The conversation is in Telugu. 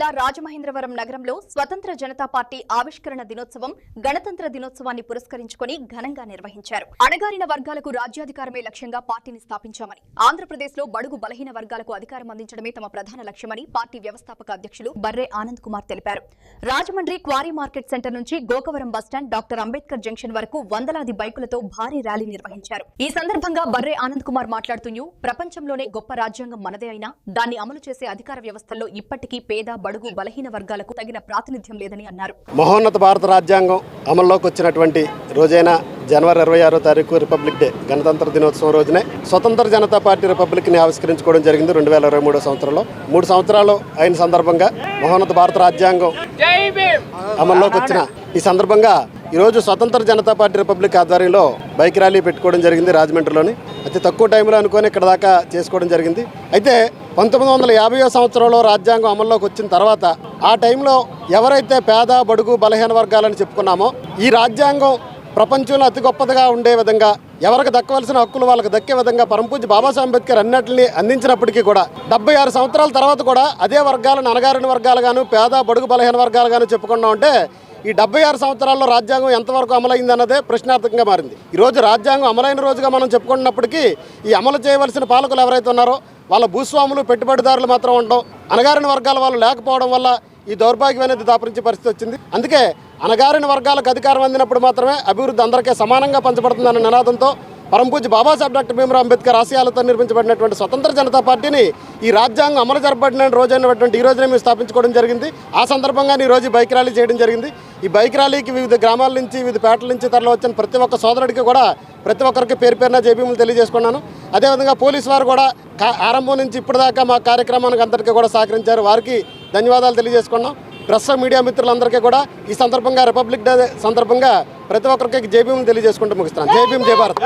జిల్లా రాజమహేంద్రవరం నగరంలో స్వతంత్ర జనతా పార్టీ ఆవిష్కరణ దినోత్సవం గణతంత్ర దినోత్సవాన్ని పురస్కరించుకొని ఘనంగా నిర్వహించారు. అణగారిన వర్గాలకు రాజ్యాధికారమే లక్ష్యంగా పార్టీని స్థాపించామని, ఆంధ్రప్రదేశ్ లో బడుగు బలహీన వర్గాలకు అధికారం అందించడమే తమ ప్రధాన లక్ష్యమని పార్టీ వ్యవస్థాపక అధ్యక్షులు బర్రే ఆనంద్ కుమార్ తెలిపారు. రాజమండ్రి క్వారీ మార్కెట్ సెంటర్ నుంచి Gokavaram bus stand doctor Ambedkar junction వరకు వందలాది బైకులతో భారీ ర్యాలీ నిర్వహించారు. ఈ సందర్భంగా బర్రే ఆనంద్ కుమార్ మాట్లాడుతూ ప్రపంచంలోనే గొప్ప రాజ్యాంగం మనదే అయినా దాన్ని అమలు చేసే అధికార వ్యవస్థల్లో ఇప్పటికీ పేద బడుగు బలహీన వర్గాలకు తగిన ప్రాతినిధ్యం లేదని అన్నారు. మహోన్నత భారత రాజ్యాంగం అమల్లోకి వచ్చినటువంటి రోజైన జనవరి 26వ తారీఖు రిపబ్లిక్ డే గణతంత్ర దినోత్సవం రోజునే స్వతంత్ర జనతా పార్టీ రిపబ్లిక్ ని ఆవిష్కరించుకోవడం జరిగింది 2023 సంవత్సరంలో. 3 సంవత్సరాలు అయిన సందర్భంగా మహోన్నత భారత రాజ్యాంగం అమల్లోకి వచ్చిన ఈ సందర్భంగా ఈరోజు స్వతంత్ర జనతా పార్టీ రిపబ్లిక్ ఆధ్వర్యంలో బైక్ ర్యాలీ పెట్టుకోవడం జరిగింది. రాజమండ్రిలోని అతి తక్కువ టైంలో అనుకొని ఇక్కడ దాకా చేసుకోవడం జరిగింది. అయితే 1950వ సంవత్సరంలో రాజ్యాంగం అమల్లోకి వచ్చిన తర్వాత ఆ టైంలో ఎవరైతే పేద బడుగు బలహీన వర్గాలని చెప్పుకున్నామో ఈ రాజ్యాంగం ప్రపంచంలో అతి గొప్పదిగా ఉండే విధంగా ఎవరికి దక్కవలసిన హక్కులు వాళ్ళకి దక్కే విధంగా పరమపూజ్య బాబాసాహెబ్ అంబేద్కర్ అన్నింటినీ అందించినప్పటికీ కూడా 76 సంవత్సరాల తర్వాత కూడా అదే వర్గాలను అణగారిన వర్గాలుగాను పేద బడుగు బలహీన వర్గాలుగాను చెప్పుకున్నాం. అంటే ఈ 76 సంవత్సరాల్లో రాజ్యాంగం ఎంతవరకు అమలైంది అన్నదే ప్రశ్నార్థకంగా మారింది. ఈరోజు రాజ్యాంగం అమలైన రోజుగా మనం చెప్పుకున్నప్పటికీ ఈ అమలు చేయవలసిన పాలకులు ఎవరైతే ఉన్నారో వాళ్ళ భూస్వాములు పెట్టుబడిదారులు మాత్రం ఉండడం, అణగారిన వర్గాల వాళ్ళు లేకపోవడం వల్ల ఈ దౌర్భాగ్యం అనేది దాపరించే పరిస్థితి వచ్చింది. అందుకే అణగారిన వర్గాలకు అధికారం అందినప్పుడు మాత్రమే అభివృద్ధి అందరికీ సమానంగా పంచబడుతుందన్న నినాదంతో పరమపూజ్య బాబాసాహెబ్ డాక్టర్ భీమ్రావ్ అంబేద్కర్ ఆశయాలతో నిర్మించబడినటువంటి స్వతంత్ర జనతా పార్టీని ఈ రాజ్యాంగం అమలు జరపబడిన రోజైనటువంటి ఈ రోజునే మేము స్థాపించుకోవడం జరిగింది. ఆ సందర్భంగా ఈ రోజు బైక్ ర్యాలీ చేయడం జరిగింది. ఈ బైక్ ర్యాలీకి వివిధ గ్రామాల నుంచి వివిధ పేటల నుంచి తరలి వచ్చిన ప్రతి ఒక్క సోదరుడికి కూడా ప్రతి ఒక్కరికి పేరు పేరున జైభీములు తెలియజేసుకున్నాను. అదేవిధంగా పోలీసు వారు కూడా ఆరంభం నుంచి ఇప్పటిదాకా మా కార్యక్రమానికి అందరికీ కూడా సహకరించారు. వారికి ధన్యవాదాలు తెలియజేసుకున్నాం. ప్రెస్ మీడియా మిత్రులందరికీ కూడా ఈ సందర్భంగా రిపబ్లిక్ డే సందర్భంగా ప్రతి ఒక్కరికి జైభీములు తెలియజేసుకుంటూ ముగిస్తున్నాను. జై భీమ్, జై భారత్.